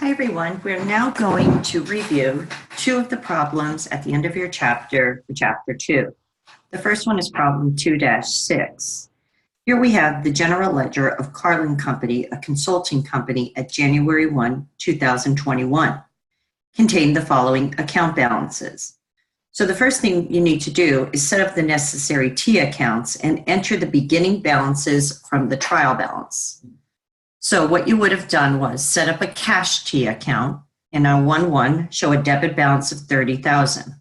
Hi everyone. We're now going to review two of the problems at the end of your chapter for chapter 2. The first one is problem 2-6. Here we have the general ledger of Carlin Company, a consulting company at January 1, 2021. Contain the following account balances. So the first thing you need to do is set up the necessary T accounts and enter the beginning balances from the trial balance. So what you would have done was set up a cash T account and on 1/1 show a debit balance of $30,000.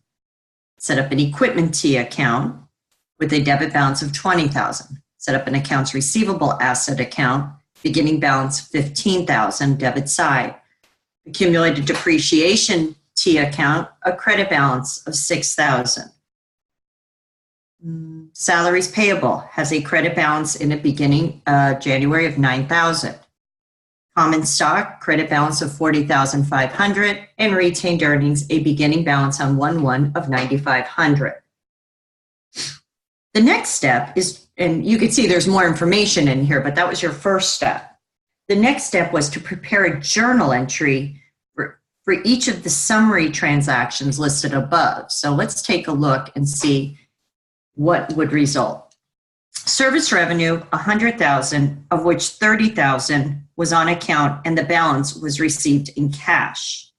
Set up an equipment T account with a debit balance of $20,000. Set up an accounts receivable asset account, beginning balance $15,000, debit side. Accumulated depreciation T account, a credit balance of $6,000. Salaries payable has a credit balance in the beginning January of $9,000. Common stock, credit balance of $40,500, and retained earnings, a beginning balance on 1/1 of $9,500. The next step is, and you can see there's more information in here, but that was your first step. The next step was to prepare a journal entry for each of the summary transactions listed above. So let's take a look and see what would result. Service revenue, $100,000, of which $30,000 was on account and the balance was received in cash.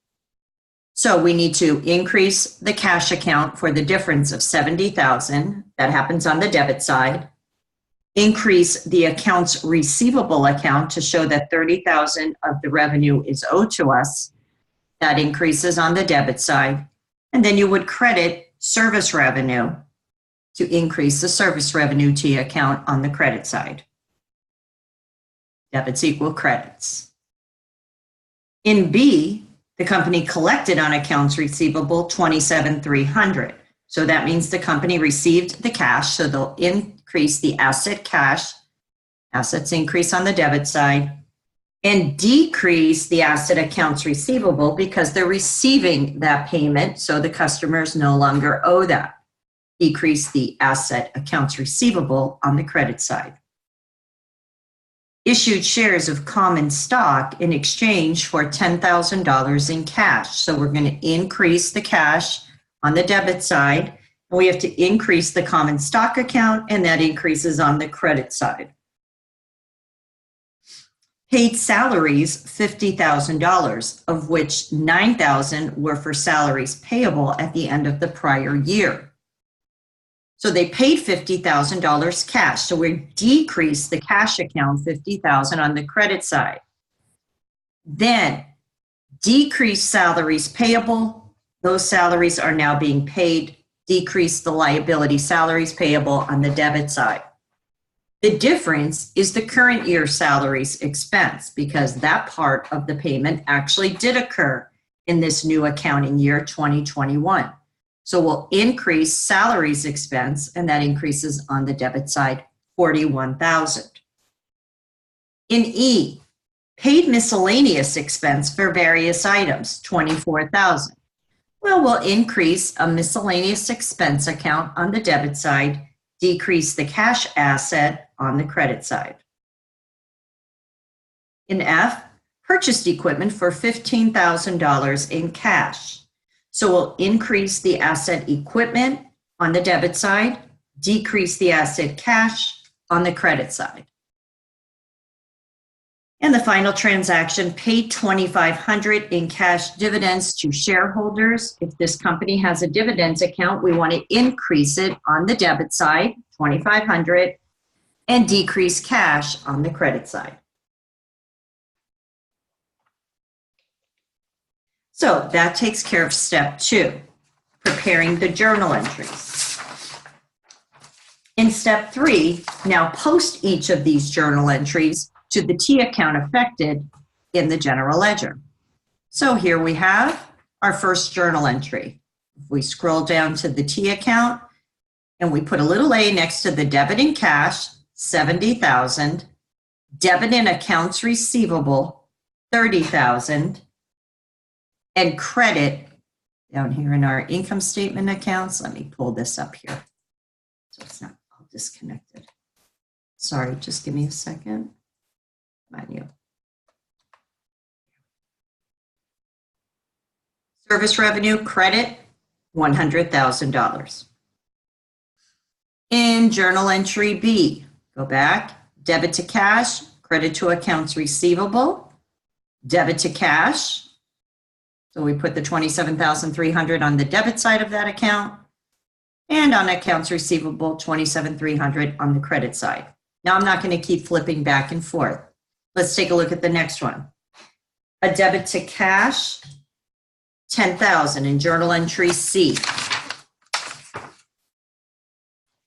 So we need to increase the cash account for the difference of $70,000, that happens on the debit side. Increase the accounts receivable account to show that $30,000 of the revenue is owed to us. That increases on the debit side. And then you would credit service revenue to increase the service revenue T account on the credit side. Debits equal credits. In B, the company collected on accounts receivable $27,300. So that means the company received the cash, so they'll increase the asset cash, assets increase on the debit side, and decrease the asset accounts receivable because they're receiving that payment, so the customers no longer owe that. Decrease the asset accounts receivable on the credit side. Issued shares of common stock in exchange for $10,000 in cash. So we're going to increase the cash on the debit side, and we have to increase the common stock account, and that increases on the credit side. Paid salaries, $50,000, of which $9,000 were for salaries payable at the end of the prior year. So they paid $50,000 cash. So we decrease the cash account $50,000 on the credit side. Then decrease salaries payable. Those salaries are now being paid. Decrease the liability salaries payable on the debit side. The difference is the current year salaries expense because that part of the payment actually did occur in this new accounting year 2021. So we'll increase salaries expense, and that increases on the debit side, $41,000. In E, paid miscellaneous expense for various items, $24,000. Well, we'll increase a miscellaneous expense account on the debit side, decrease the cash asset on the credit side. In F, purchased equipment for $15,000 in cash. So we'll increase the asset equipment on the debit side, decrease the asset cash on the credit side. And the final transaction, paid $2,500 in cash dividends to shareholders. If this company has a dividends account, we want to increase it on the debit side, $2,500, and decrease cash on the credit side. So that takes care of step 2, preparing the journal entries. In step 3, now post each of these journal entries to the T account affected in the general ledger. So here we have our first journal entry. If we scroll down to the T account and we put a little A next to the debit in cash, $70,000, debit in accounts receivable, $30,000, and credit down here in our income statement accounts. Let me pull this up here so it's not all disconnected. Sorry, just give me a second. Come on, you. Service revenue credit, $100,000. In journal entry B, go back, debit to cash, credit to accounts receivable, debit to cash. So we put the $27,300 on the debit side of that account, and on accounts receivable, $27,300 on the credit side. Now I'm not going to keep flipping back and forth. Let's take a look at the next one. A debit to cash, $10,000 in journal entry C.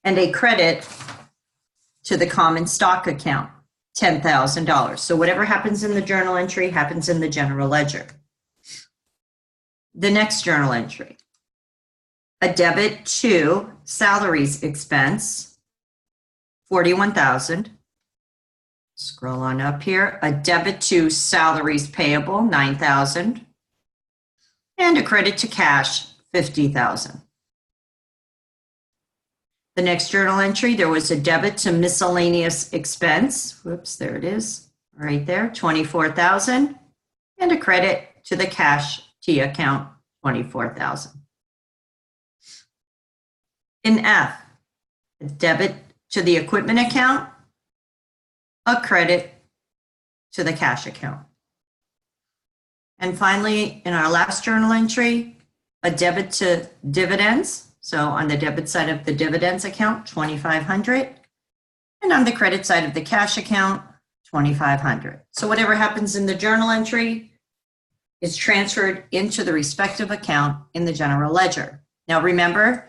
And a credit to the common stock account, $10,000. So whatever happens in the journal entry happens in the general ledger. The next journal entry, a debit to salaries expense, $41,000. Scroll on up here. A debit to salaries payable, $9,000. And a credit to cash, $50,000. The next journal entry, there was a debit to miscellaneous expense. Whoops, there it is, right there, $24,000. And a credit to the cash T account, $24,000. In F, a debit to the equipment account, a credit to the cash account. And finally, in our last journal entry, a debit to dividends. So on the debit side of the dividends account, $2,500. And on the credit side of the cash account, $2,500. So whatever happens in the journal entry is transferred into the respective account in the general ledger. Now remember,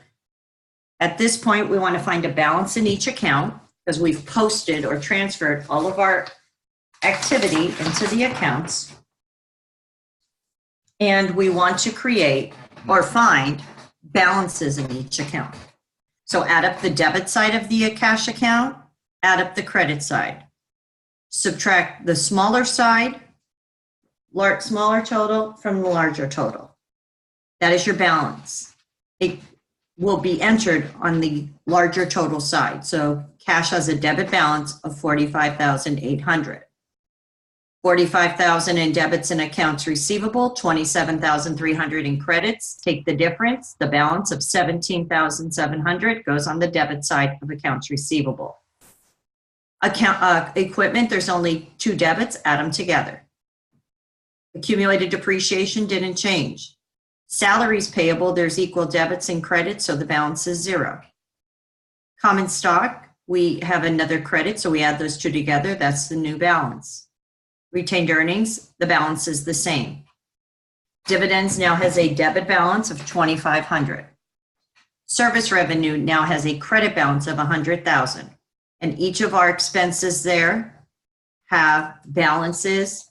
at this point, we want to find a balance in each account because we've posted or transferred all of our activity into the accounts. And we want to create or find balances in each account. So add up the debit side of the cash account, add up the credit side. Subtract the smaller side, smaller total from the larger total. That is your balance. It will be entered on the larger total side. So cash has a debit balance of $45,800. $45,000 in debits and accounts receivable, $27,300 in credits. Take the difference, the balance of $17,700 goes on the debit side of accounts receivable. Equipment, there's only 2 debits, add them together. Accumulated depreciation didn't change. Salaries payable, there's equal debits and credits, so the balance is 0. Common stock, we have another credit, so we add those 2 together, that's the new balance. Retained earnings, the balance is the same. Dividends now has a debit balance of $2,500. Service revenue now has a credit balance of $100,000. And each of our expenses there have balances.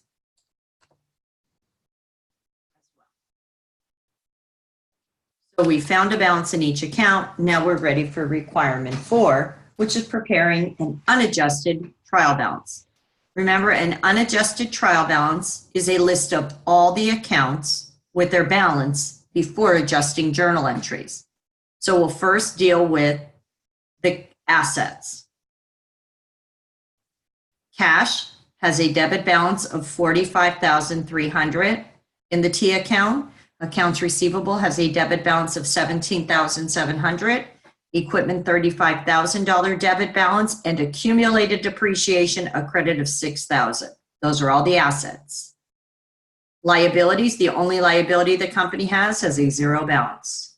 So we found a balance in each account. Now we're ready for requirement 4, which is preparing an unadjusted trial balance. Remember, an unadjusted trial balance is a list of all the accounts with their balance before adjusting journal entries. So we'll first deal with the assets. Cash has a debit balance of $45,300 in the T account. Accounts receivable has a debit balance of $17,700. Equipment, $35,000 debit balance, and accumulated depreciation, a credit of $6,000. Those are all the assets. Liabilities, the only liability the company has a 0 balance.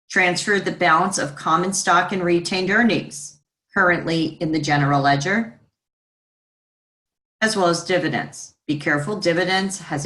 Transfer the balance of common stock and retained earnings, currently in the general ledger, as well as dividends. Be careful, dividends has